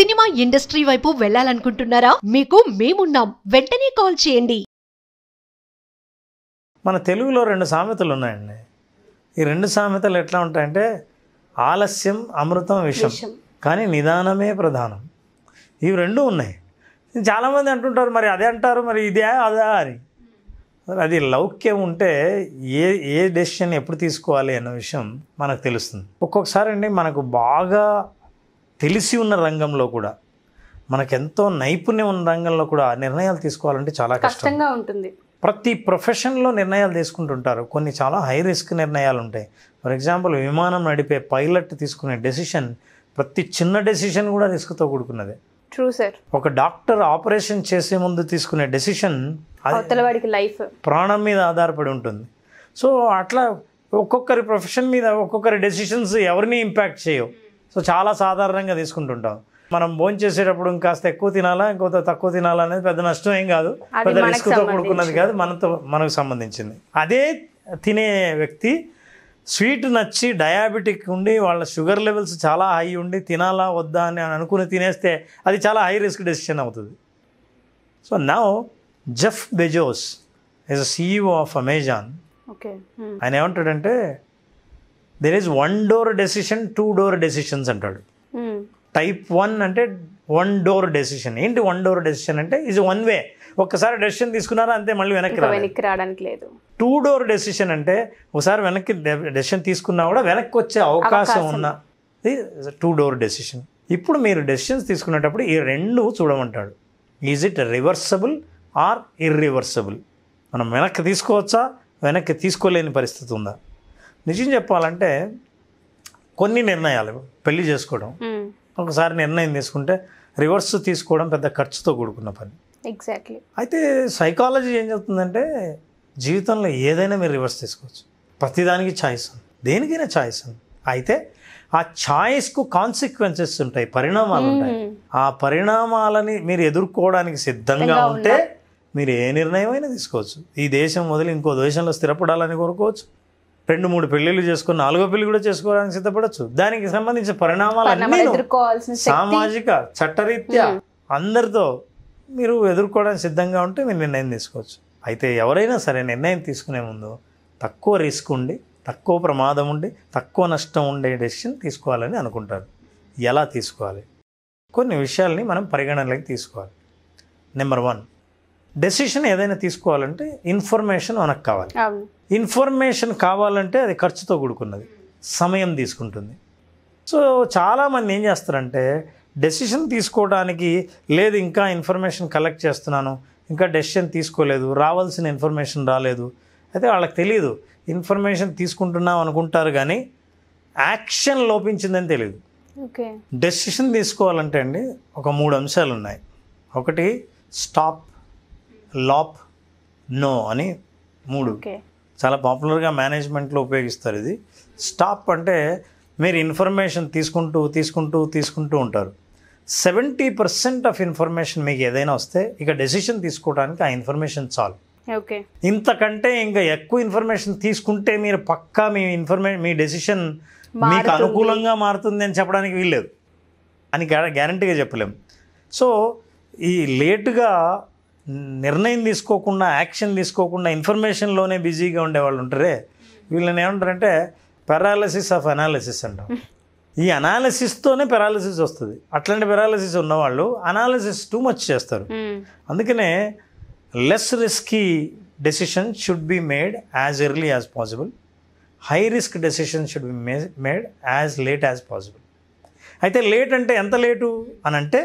Cinema industry వైపు వెళ్ళాలనుకుంటున్నారా? మీకు మేమున్నాం. వెంటనే కాల్ చేయండి. మన తెలుగులో 2 సామెతలు ఉన్నాయండి. ఈ 2 సామెతలు ఎట్లా ఉంటాయంటే ఆలస్యం అమృతం విషం, కానీ నిదానమే ప్రధానం. ఇవి 2 ఉన్నాయి. చాలామంది అంటుంటారు మరి అదే అంటారు, మరి ఇదే అదా అని. అది లౌక్యం ఉంటే ఏ డెసిషన్ ఎప్పుడు తీసుకోవాలి అన్న విషయం మనకు తెలుస్తుంది. ఒక్కొక్కసారి అండి మనకు బాగా తెలిసి ఉన్న రంగంలో కూడా, మనకెంతో నైపుణ్యం ఉన్న రంగంలో కూడా నిర్ణయాలు తీసుకోవాలంటే చాలా కష్టంగా ఉంటుంది. ప్రతి ప్రొఫెషన్లో నిర్ణయాలు తీసుకుంటుంటారు. కొన్ని చాలా హై రిస్క్ నిర్ణయాలు ఉంటాయి. ఫర్ ఎగ్జాంపుల్ విమానం నడిపే పైలట్ తీసుకునే డెసిషన్, ప్రతి చిన్న డెసిషన్ కూడా రిస్క్తో కూడుకున్నదే. True sir. ఒక డాక్టర్ ఆపరేషన్ చేసే ముందు తీసుకునే డెసిషన్ అవతలవాడికి లైఫ్, ప్రాణం మీద ఆధారపడి ఉంటుంది. సో అట్లా ఒక్కొక్కరి ప్రొఫెషన్ మీద ఒక్కొక్కరి డెసిషన్స్ ఎవరిని ఇంపాక్ట్ చేయవు. సో చాలా సాధారణంగా తీసుకుంటుంటాం. మనం భోంచేసేటప్పుడు ఇంకాస్త ఎక్కువ తినాలా ఇంకొంత తక్కువ తినాలా అనేది పెద్ద నష్టం ఏం కాదు, పెద్ద రిస్క్తో కూడుకున్నది కాదు, మనకు సంబంధించింది. అదే తినే వ్యక్తి స్వీట్ నచ్చి డయాబెటిక్ ఉండి వాళ్ళ షుగర్ లెవెల్స్ చాలా హై ఉండి తినాలా వద్దా అని అనుకుని తినేస్తే అది చాలా హై రిస్క్ డెసిషన్ అవుతుంది. So now Jeff Bezos is a CEO of Amazon. ఆయన ఏమంటాడంటే there is 1 door decision 2 door decisions అంటాడు. టైప్ 1 అంటే 1 డోర్ డెసిషన్. ఏంటి 1 డోర్ డెసిషన్ అంటే ఈజ్ 1 వే. ఒక్కసారి డెసిషన్ తీసుకున్నారా అంతే, మళ్ళీ వెనక్కి రావడానికి లేదు. 2 డోర్ డెసిషన్ అంటే ఒకసారి వెనక్కి డెసిషన్ తీసుకున్నా కూడా వెనక్కి వచ్చే అవకాశం ఉన్నది 2 డోర్ డెసిషన్. ఇప్పుడు మీరు డెసిషన్స్ తీసుకునేటప్పుడు ఈ 2 చూడమంటాడు. Is it reversible or irreversible? మనం వెనక్కి తీసుకోవచ్చా, వెనక్కి తీసుకోలేని పరిస్థితి ఉందా? నిజం చెప్పాలంటే కొన్ని నిర్ణయాలు, పెళ్లి చేసుకోవడం ఒకసారి నిర్ణయం తీసుకుంటే రివర్స్ తీసుకోవడం పెద్ద ఖర్చుతో కూడుకున్న పని. ఎగ్జాక్ట్లీ. అయితే సైకాలజీ ఏం చెప్తుందంటే జీవితంలో ఏదైనా మీరు రివర్స్ తీసుకోవచ్చు. ప్రతిదానికి ఛాయిస్ ఉంది, దేనికైనా ఛాయిస్ ఉంది. అయితే ఆ ఛాయిస్కు కాన్సిక్వెన్సెస్ ఉంటాయి, పరిణామాలు ఉంటాయి. ఆ పరిణామాలని మీరు ఎదుర్కోవడానికి సిద్ధంగా ఉంటే మీరు ఏ నిర్ణయం అయినా తీసుకోవచ్చు. ఈ దేశం వదిలి ఇంకో దేశంలో స్థిరపడాలని కోరుకోవచ్చు, 2-3 పెళ్ళిళ్ళు చేసుకుని 4వ పెళ్లి కూడా చేసుకోవడానికి సిద్ధపడవచ్చు. దానికి సంబంధించిన పరిణామాలన్నీ సామాజిక చట్టరీత్యా అందరితో మీరు ఎదుర్కోవడానికి సిద్ధంగా ఉంటే మీరు నిర్ణయం తీసుకోవచ్చు. అయితే ఎవరైనా సరే నిర్ణయం తీసుకునే ముందు తక్కువ రిస్క్ ఉండి, తక్కువ ప్రమాదం ఉండి, తక్కువ నష్టం ఉండే డెసిషన్ తీసుకోవాలని అనుకుంటారు. ఎలా తీసుకోవాలి? కొన్ని విషయాల్ని మనం పరిగణనలోకి తీసుకోవాలి. నెంబర్ 1, డెసిషన్ ఏదైనా తీసుకోవాలంటే ఇన్ఫర్మేషన్ మనకు కావాలి. ఇన్ఫర్మేషన్ కావాలంటే అది ఖర్చుతో కూడుకున్నది, సమయం తీసుకుంటుంది. సో చాలామంది ఏం చేస్తారంటే డెసిషన్ తీసుకోవడానికి లేదు, ఇంకా ఇన్ఫర్మేషన్ కలెక్ట్ చేస్తున్నాను, ఇంకా డెసిషన్ తీసుకోలేదు, రావాల్సిన ఇన్ఫర్మేషన్ రాలేదు. అయితే వాళ్ళకి తెలియదు ఇన్ఫర్మేషన్ తీసుకుంటున్నాం అనుకుంటారు, కానీ యాక్షన్ లోపించిందని తెలియదు. డెసిషన్ తీసుకోవాలంటే అండి ఒక 3 అంశాలు ఉన్నాయి. ఒకటి స్టాప్, లాప్, నో అని 3 చాలా పాపులర్గా మేనేజ్మెంట్లో ఉపయోగిస్తారు. ఇది స్టాప్ అంటే మీరు ఇన్ఫర్మేషన్ తీసుకుంటూ ఉంటారు. 70% ఆఫ్ ఇన్ఫర్మేషన్ మీకు ఏదైనా వస్తే ఇక డెసిషన్ తీసుకోవడానికి ఆ ఇన్ఫర్మేషన్ చాలు. ఇంతకంటే ఇంకా ఎక్కువ ఇన్ఫర్మేషన్ తీసుకుంటే మీరు పక్కా మీ డెసిషన్ మీకు అనుకూలంగా మారుతుంది అని చెప్పడానికి వీల్లేదు అని గ్యారంటీగా చెప్పలేము. సో ఈ లేటుగా నిర్ణయం తీసుకోకుండా, యాక్షన్ తీసుకోకుండా ఇన్ఫర్మేషన్లోనే బిజీగా ఉండేవాళ్ళు ఉంటారే, వీళ్ళని ఏమంటారంటే పెరాలసిస్ ఆఫ్ అనాలిసిస్ అంటాం. ఈ అనాలిసిస్తోనే పెరాలసిస్ వస్తుంది. అట్లాంటి పెరాలసిస్ ఉన్నవాళ్ళు అనాలిసిస్ టూ మచ్ చేస్తారు. అందుకనే less risky decision should be made as early as possible, high risk decision should be made as late as possible. అయితే లేట్ అంటే ఎంత లేటు అని అంటే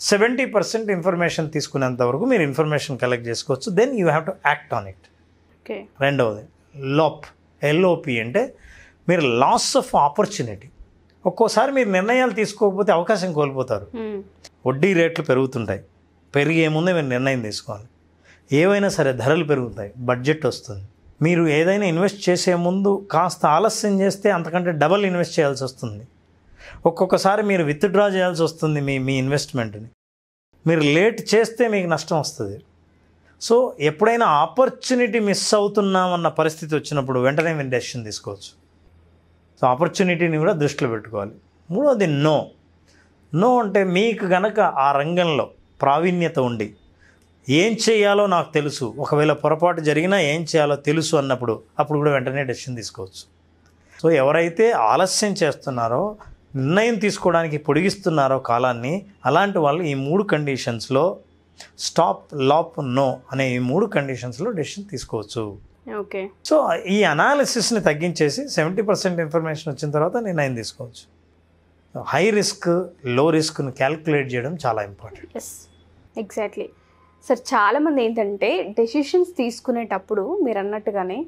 70% ఇన్ఫర్మేషన్ తీసుకునేంత వరకు మీరు ఇన్ఫర్మేషన్ కలెక్ట్ చేసుకోవచ్చు. Then you have to act on it. రెండవది LOP అంటే మీరు లాస్ ఆఫ్ ఆపర్చునిటీ. ఒక్కోసారి మీరు నిర్ణయాలు తీసుకోకపోతే అవకాశం కోల్పోతారు. వడ్డీ రేట్లు పెరుగుతుంటాయి, పెరిగే ముందే మీరు నిర్ణయం తీసుకోవాలి. ఏవైనా సరే ధరలు పెరుగుతాయి, బడ్జెట్ వస్తుంది. మీరు ఏదైనా ఇన్వెస్ట్ చేసే ముందు కాస్త ఆలస్యం చేస్తే అంతకంటే డబల్ ఇన్వెస్ట్ చేయాల్సి వస్తుంది. ఒక్కొక్కసారి మీరు విత్డ్రా చేయాల్సి వస్తుంది మీ ఇన్వెస్ట్మెంట్ని. మీరు లేట్ చేస్తే మీకు నష్టం వస్తుంది. సో ఎప్పుడైనా ఆపర్చునిటీ మిస్ అవుతున్నామన్న పరిస్థితి వచ్చినప్పుడు వెంటనే మీరు డెసిషన్ తీసుకోవచ్చు. సో ఆపర్చునిటీని కూడా దృష్టిలో పెట్టుకోవాలి. మూడవది నో అంటే మీకు గనక ఆ రంగంలో ప్రావీణ్యత ఉండి ఏం చేయాలో నాకు తెలుసు, ఒకవేళ పొరపాటు జరిగినా ఏం చేయాలో తెలుసు అన్నప్పుడు అప్పుడు కూడా వెంటనే డెసిషన్ తీసుకోవచ్చు. సో ఎవరైతే ఆలస్యం చేస్తున్నారో, నిర్ణయం తీసుకోవడానికి పొడిగిస్తున్నారో కాలాన్ని, అలాంటి వాళ్ళు ఈ 3 కండిషన్స్లో స్టాప్, లాప్, నో అనే ఈ 3 కండిషన్స్లో డెసిషన్ తీసుకోవచ్చు. ఓకే. సో ఈ అనాలిసిస్ని తగ్గించేసి 70% ఇన్ఫర్మేషన్ వచ్చిన తర్వాత నిర్ణయం తీసుకోవచ్చు. హై రిస్క్, లో రిస్క్ను క్యాల్కులేట్ చేయడం చాలా ఇంపార్టెంట్. Yes, exactly sir. చాలామంది ఏంటంటే డెసిషన్స్ తీసుకునేటప్పుడు మీరు అన్నట్టుగానే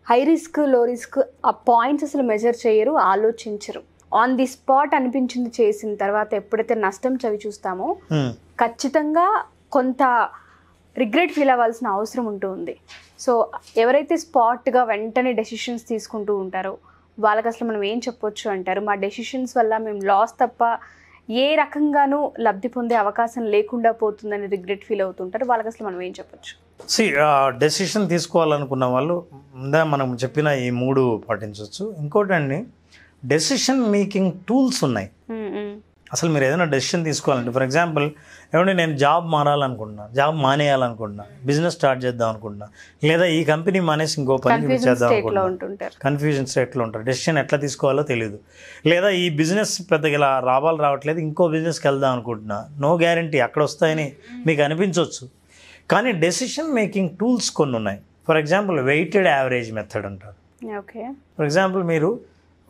హై రిస్క్, లో రిస్క్ ఆ పాయింట్స్ అసలు మెజర్ చేయరు, ఆలోచించరు. ఆన్ ది స్పాట్ అనిపించింది చేసిన తర్వాత ఎప్పుడైతే నష్టం చవి చూస్తామో ఖచ్చితంగా కొంత రిగ్రెట్ ఫీల్ అవ్వాల్సిన అవసరం ఉంటుంది. సో ఎవరైతే స్పాట్గా వెంటనే డెసిషన్స్ తీసుకుంటూ ఉంటారో వాళ్ళకి అసలు మనం ఏం చెప్పొచ్చు అంటారు? మా డెసిషన్స్ వల్ల మేము లాస్ తప్ప ఏ రకంగానూ లబ్ధి పొందే అవకాశం లేకుండా పోతుందని రిగ్రెట్ ఫీల్ అవుతుంటారు. వాళ్ళకి అసలు మనం ఏం చెప్పొచ్చు? డెసిషన్ తీసుకోవాలనుకున్న వాళ్ళు ముందే మనం చెప్పిన ఈ 3 పాటించవచ్చు. ఇంకోటండి, డెసిషన్ మేకింగ్ టూల్స్ ఉన్నాయి. అసలు మీరు ఏదైనా డెసిషన్ తీసుకోవాలంటే, ఫర్ ఎగ్జాంపుల్ ఏమంటే నేను జాబ్ మారాలనుకుంటున్నా, జాబ్ మానేయాలనుకుంటున్నా, బిజినెస్ స్టార్ట్ చేద్దాం అనుకుంటున్నా, లేదా ఈ కంపెనీ మానేసి ఇంకో పని చేద్దాం అనుకుంటున్నా, కన్ఫ్యూజన్ స్టేట్లో ఉంటారు. డెసిషన్ ఎట్లా తీసుకోవాలో తెలియదు. లేదా ఈ బిజినెస్ పెద్దగా ఇలా లాభాలు రావట్లేదు, ఇంకో బిజినెస్కి వెళ్దాం అనుకుంటున్నా, నో గ్యారంటీ అక్కడ వస్తాయని మీకు అనిపించవచ్చు. కానీ డెసిషన్ మేకింగ్ టూల్స్ కొన్ని ఉన్నాయి. For example weighted average method అంటారు. ఓకే. ఫర్ ఎగ్జాంపుల్ మీరు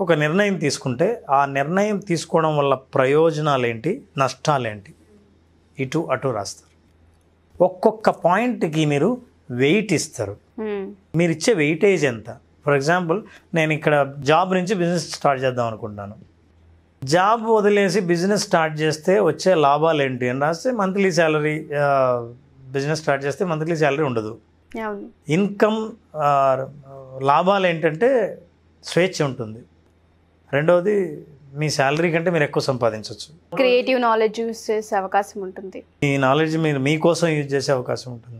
ఒక నిర్ణయం తీసుకుంటే ఆ నిర్ణయం తీసుకోవడం వల్ల ప్రయోజనాలు ఏంటి, నష్టాలేంటి, ఇటు అటు రాస్తారు. ఒక్కొక్క పాయింట్కి మీరు వెయిట్ ఇస్తారు. మీరు ఇచ్చే వెయిటేజ్ ఎంత? ఫర్ ఎగ్జాంపుల్ నేను ఇక్కడ జాబ్ నుంచి బిజినెస్ స్టార్ట్ చేద్దాం అనుకుంటున్నాను. జాబ్ వదిలేసి బిజినెస్ స్టార్ట్ చేస్తే వచ్చే లాభాలు ఏంటి అని రాస్తే మంత్లీ శాలరీ, బిజినెస్ స్టార్ట్ చేస్తే మంత్లీ శాలరీ ఉండదు. ఇన్కమ్ లాభాలు ఏంటంటే స్వేచ్ఛ ఉంటుంది. రెండవది మీ శాలరీ కంటే మీరు ఎక్కువ సంపాదించవచ్చు. క్రియేటివ్ నాలెడ్జ్ యూజ్ చేసే అవకాశం ఉంటుంది. ఈ నాలెడ్జ్ మీరు మీకోసం యూజ్ చేసే అవకాశం ఉంటుంది.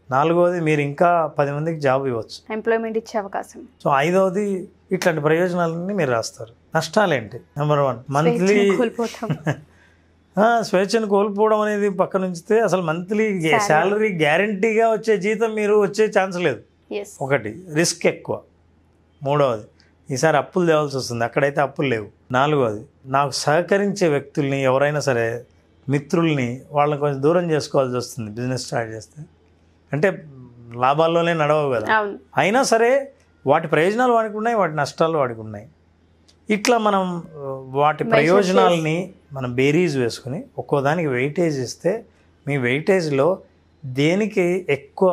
నాలుగవది మీరు ఇంకా 10 మందికి జాబ్ ఇవ్వచ్చు, ఎంప్లాయ్మెంట్ ఇచ్చే అవకాశం. సో ఐదవది ఇట్లాంటి ప్రయోజనాలన్నీ మీరు రాస్తారు. నష్టాలేంటి? నెంబర్ 1 మంత్లీ స్వేచ్ఛను కోల్పోవడం అనేది పక్కన ఉంచితే అసలు మంత్లీ శాలరీ గ్యారంటీగా వచ్చే జీతం మీరు వచ్చే ఛాన్స్ లేదు. ఒకటి రిస్క్ ఎక్కువ. మూడవది ఈసారి అప్పులు తేవాల్సి వస్తుంది, అక్కడైతే అప్పులు లేవు. నాలుగవది నాకు సహకరించే వ్యక్తుల్ని, ఎవరైనా సరే మిత్రుల్ని, వాళ్ళని కొంచెం దూరం చేసుకోవాల్సి వస్తుంది బిజినెస్ స్టార్ట్ చేస్తే. అంటే లాభాల్లోనే నడవవు కదా. అయినా సరే వాటి ప్రయోజనాలు వాడికి ఉన్నాయి, వాటి నష్టాలు వాడికి ఉన్నాయి. ఇట్లా మనం వాటి ప్రయోజనాలని మనం బేరీజ్ వేసుకుని ఒక్కో దానికి వెయిటేజ్ ఇస్తే మీ వెయిటేజ్లో దేనికి ఎక్కువ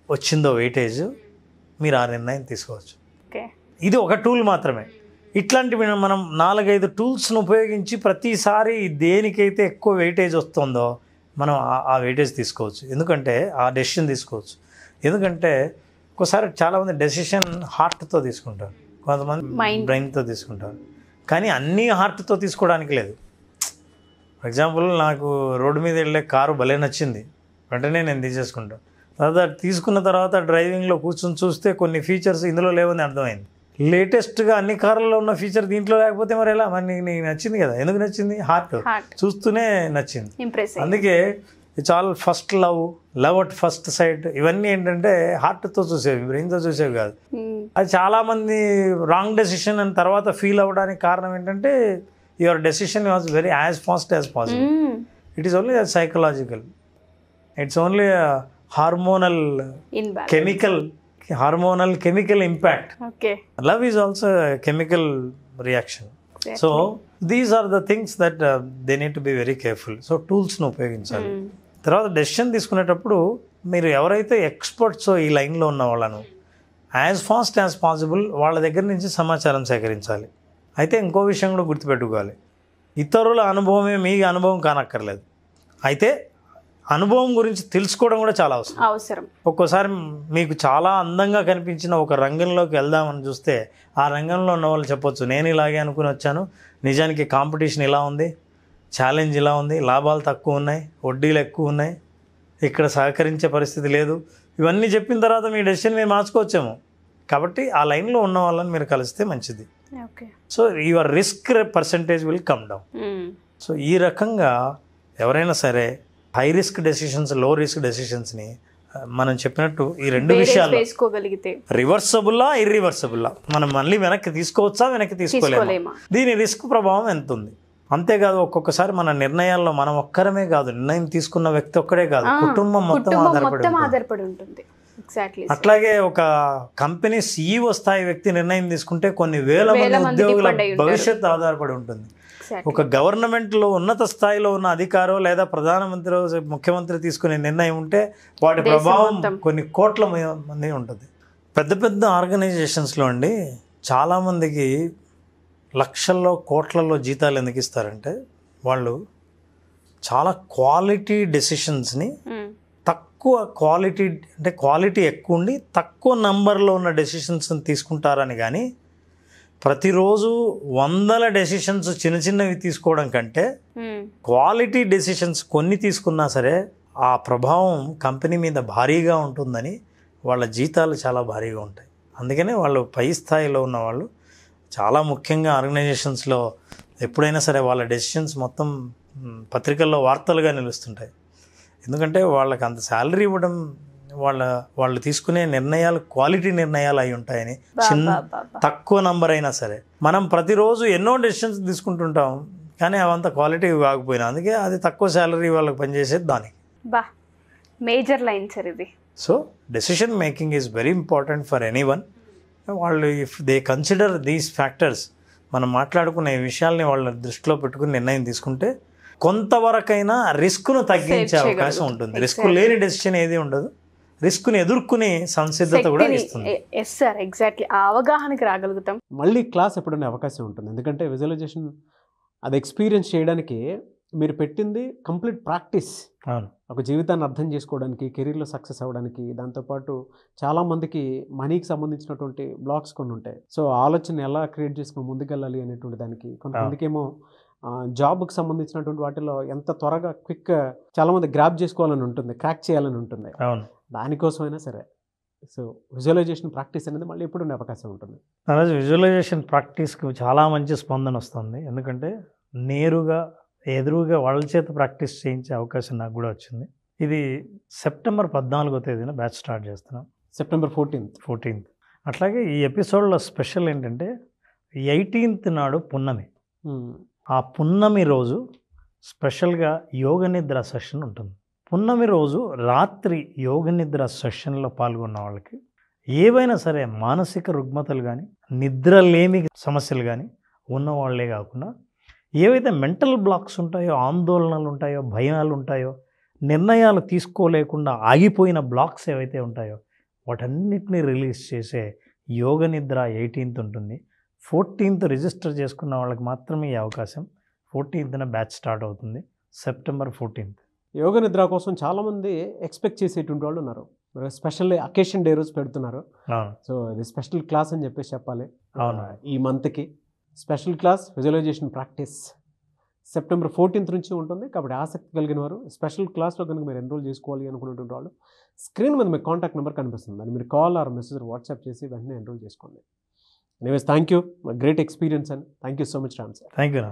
వచ్చిందో వెయిటేజ్ మీరు ఆ నిర్ణయం తీసుకోవచ్చు. ఇది ఒక టూల్ మాత్రమే. ఇట్లాంటివి మనం 4-5 టూల్స్ను ఉపయోగించి ప్రతిసారి దేనికైతే ఎక్కువ వెయిటేజ్ వస్తుందో మనం ఆ వెయిటేజ్ తీసుకోవచ్చు. ఎందుకంటే ఆ డెసిషన్ తీసుకోవచ్చు. ఎందుకంటే ఒకసారి చాలామంది డెసిషన్ హార్ట్తో తీసుకుంటారు, కొంతమంది బ్రెయిన్తో తీసుకుంటారు. కానీ అన్నీ హార్ట్తో తీసుకోవడానికి లేదు. ఫర్ ఎగ్జాంపుల్ నాకు రోడ్డు మీద వెళ్ళే కారు భలే నచ్చింది, వెంటనే నేను తీసేసుకుంటాను. తర్వాత తీసుకున్న తర్వాత డ్రైవింగ్లో కూర్చొని చూస్తే కొన్ని ఫీచర్స్ ఇందులో లేవని అర్థమైంది. లేటెస్ట్గా అన్ని కార్లలో ఉన్న ఫీచర్ దీంట్లో లేకపోతే మరి ఎలా? మరి నీకు నచ్చింది కదా. ఎందుకు నచ్చింది? హార్ట్ చూస్తూనే నచ్చింది. అందుకే it's all first love at first sight. ఇవన్నీ ఏంటంటే హార్ట్తో చూసేవి, బ్రెయిన్తో చూసేవి కాదు. అది చాలామంది రాంగ్ డెసిషన్ అని తర్వాత ఫీల్ అవ్వడానికి కారణం ఏంటంటే your decision was very as fast as possible. It is only psychological. It's only hormonal chemical impact. Love is also a chemical reaction. So these are the things that they need to be very careful. So tools ను ఉపయోగించాలి. తర్వాత decision తీసుకునేటప్పుడు మీరు ఎవరైతే experts ఈ లైన్లో ఉన్న వాళ్ళను యాజ్ ఫాస్ట్ యాజ్ పాసిబుల్ వాళ్ళ దగ్గర నుంచి సమాచారం సేకరించాలి. అయితే ఇంకో విషయం కూడా గుర్తుపెట్టుకోవాలి, ఇతరుల అనుభవమే మీ అనుభవం కానక్కర్లేదు. అయితే అనుభవం గురించి తెలుసుకోవడం కూడా చాలా అవసరం. ఒక్కోసారి మీకు చాలా అందంగా కనిపించిన ఒక రంగంలోకి వెళ్దామని చూస్తే ఆ రంగంలో ఉన్న వాళ్ళు చెప్పొచ్చు, నేను ఇలాగే అనుకుని వచ్చాను, నిజానికి కాంపిటీషన్ ఇలా ఉంది, ఛాలెంజ్ ఇలా ఉంది, లాభాలు తక్కువ ఉన్నాయి, వడ్డీలు ఎక్కువ ఉన్నాయి, ఇక్కడ సహకరించే పరిస్థితి లేదు. ఇవన్నీ చెప్పిన తర్వాత మీ డెసిషన్ మీరు మార్చుకోవచ్చేమో. కాబట్టి ఆ లైన్లో ఉన్న వాళ్ళని మీరు కలిస్తే మంచిది. So your risk percentage will come down. So ఈ రకంగా ఎవరైనా సరే హై రిస్క్ డెసిషన్స్, లో రిస్క్ డెసిషన్స్ని మనం చెప్పినట్టు ఈ రెండు విషయాలు వేసుకోగలిగితే రివర్సబుల్లా ఇర్రివర్సబుల్లా, మనం మళ్ళీ వెనక్కి తీసుకోవచ్చా, వెనక్కి తీసుకోలేమా, దీని రిస్క్ ప్రభావం ఎంత ఉంది. అంతేకాదు ఒక్కొక్కసారి మన నిర్ణయాల్లో మనం ఒక్కరమే కాదు, నిర్ణయం తీసుకున్న వ్యక్తి ఒక్కడే కాదు, కుటుంబం మొత్తం ఆధారపడి ఉంటుంది. అట్లాగే ఒక కంపెనీ CEO స్థాయి వ్యక్తి నిర్ణయం తీసుకుంటే కొన్ని వేల మంది ఉద్యోగుల భవిష్యత్తు ఆధారపడి ఉంటుంది. ఒక గవర్నమెంట్లో ఉన్నత స్థాయిలో ఉన్న అధికారో లేదా ప్రధానమంత్రి, ముఖ్యమంత్రి తీసుకునే నిర్ణయం ఉంటే వాటి ప్రభావం కొన్ని కోట్ల మంది ఉంటుంది. పెద్ద పెద్ద ఆర్గనైజేషన్స్లో అండి చాలామందికి లక్షల్లో కోట్లలో జీతాలు ఎందుకు ఇస్తారంటే వాళ్ళు చాలా క్వాలిటీ డెసిషన్స్ని తక్కువ క్వాలిటీ, అంటే క్వాలిటీ ఎక్కువ ఉండి తక్కువ నంబర్లో ఉన్న డెసిషన్స్ని తీసుకుంటారని. కానీ ప్రతిరోజు వందల డెసిషన్స్ చిన్న చిన్నవి తీసుకోవడం కంటే క్వాలిటీ డెసిషన్స్ కొన్ని తీసుకున్నా సరే ఆ ప్రభావం కంపెనీ మీద భారీగా ఉంటుందని వాళ్ళ జీతాలు చాలా భారీగా ఉంటాయి. అందుకనే వాళ్ళు పై స్థాయిలో ఉన్న వాళ్ళు చాలా ముఖ్యంగా ఆర్గనైజేషన్స్లో ఎప్పుడైనా సరే వాళ్ళ డెసిషన్స్ మొత్తం పత్రికల్లో వార్తలుగా నిలుస్తుంటాయి. ఎందుకంటే వాళ్ళకి అంత శాలరీ ఇవ్వడం, వాళ్ళు తీసుకునే నిర్ణయాలు క్వాలిటీ నిర్ణయాలు అయి ఉంటాయని. తక్కువ నంబర్ అయినా సరే మనం ప్రతిరోజు ఎన్నో డెసిషన్స్ తీసుకుంటుంటాం, కానీ అవంత క్వాలిటీ కాకపోయినా అందుకే అది తక్కువ శాలరీ వాళ్ళకి పనిచేసేది దానికి. మేజర్ లైన్ సార్ ఇది. So decision making is very important for anyone. వాళ్ళు if they consider these factors, మనం మాట్లాడుకునే విషయాల్ని వాళ్ళ దృష్టిలో పెట్టుకుని నిర్ణయం తీసుకుంటే కొంతవరకైనా రిస్క్ను తగ్గించే అవకాశం ఉంటుంది. రిస్క్ లేని డెసిషన్ ఏది ఉండదు, రిస్క్ని ఎదుర్కొనే సంసిద్ధత కూడా ఇస్తుంది. ఎస్ సార్, ఎగ్జాక్ట్లీ ఆ అవగాహనకి రాగలుగుతాం. మళ్ళీ క్లాస్ ఎప్పుడైనా అవకాశం ఉంటుంది, ఎందుకంటే విజువలైజేషన్ అది ఎక్స్పీరియన్స్ చేయడానికి మీరు పెట్టింది కంప్లీట్ ప్రాక్టీస్. ఒక జీవితాన్ని అర్థం చేసుకోవడానికి, కెరీర్లో సక్సెస్ అవ్వడానికి, దాంతోపాటు చాలామందికి మనీకి సంబంధించినటువంటి బ్లాక్స్ కొన్ని ఉంటాయి. సో ఆలోచన ఎలా క్రియేట్ చేసుకుని ముందుకెళ్ళాలి అనేటువంటి దానికి, కొంతమందికి ఏమో జాబ్కి సంబంధించినటువంటి వాటిలో ఎంత త్వరగా క్విక్ చాలామంది గ్రాప్ చేసుకోవాలని ఉంటుంది, క్రాక్ చేయాలని ఉంటుంది. దానికోసమైనా సరే సో విజువలైజేషన్ ప్రాక్టీస్ అనేది మళ్ళీ ఎప్పుడు ఉండే అవకాశం ఉంటుంది. అలాగే విజువలైజేషన్ ప్రాక్టీస్కి చాలా మంచి స్పందన వస్తుంది. ఎందుకంటే నేరుగా ఎదురుగా వాళ్ళ చేత ప్రాక్టీస్ చేయించే అవకాశం నాకు కూడా వచ్చింది. ఇది సెప్టెంబర్ 14వ తేదీన బ్యాచ్ స్టార్ట్ చేస్తున్నాం. September 14th. అట్లాగే ఈ ఎపిసోడ్లో స్పెషల్ ఏంటంటే 18th నాడు పున్నమి. ఆ పున్నమి రోజు స్పెషల్గా యోగ నిద్ర సెషన్ ఉంటుంది. పున్నమి రోజు రాత్రి యోగ నిద్ర సెషన్లో పాల్గొన్న వాళ్ళకి ఏవైనా సరే మానసిక రుగ్మతలు కానీ, నిద్రలేమి సమస్యలు కానీ ఉన్నవాళ్లే కాకుండా ఏవైతే మెంటల్ బ్లాక్స్ ఉంటాయో, ఆందోళనలు ఉంటాయో, భయాలు ఉంటాయో, నిర్ణయాలు తీసుకోలేకుండా ఆగిపోయిన బ్లాక్స్ ఏవైతే ఉంటాయో వాటన్నిటిని రిలీజ్ చేసే యోగ నిద్ర 18th ఉంటుంది. 14th రిజిస్టర్ చేసుకున్న వాళ్ళకి మాత్రమే ఈ అవకాశం. 14th బ్యాచ్ స్టార్ట్ అవుతుంది, సెప్టెంబర్ 14th. యోగ నిద్ర కోసం చాలామంది ఎక్స్పెక్ట్ చేసేటువంటి వాళ్ళు ఉన్నారు. స్పెషల్ అకేషన్ డే రోజు పెడుతున్నారు. సో ఇది స్పెషల్ క్లాస్ అని చెప్పేసి చెప్పాలి. ఈ మంత్కి special class visualization practice September 14th నుంచి ఉంటుంది. కాబట్టి ఆసక్తి కలిగిన వారు స్పెషల్ క్లాస్లో కనుక మీరు ఎన్రోల్ చేసుకోవాలి అనుకున్నటువంటి వాళ్ళు స్క్రీన్ మీద మీకు కాంటాక్ట్ నెంబర్ కనిపిస్తుంది, దాన్ని మీరు కాల్ ఆర్ మెసేజ్ వాట్సాప్ చేసి వెంటనే ఎన్రోల్ చేసుకోండి. Anyways thank you, great experience and thank you so much Ram sir. Thank you.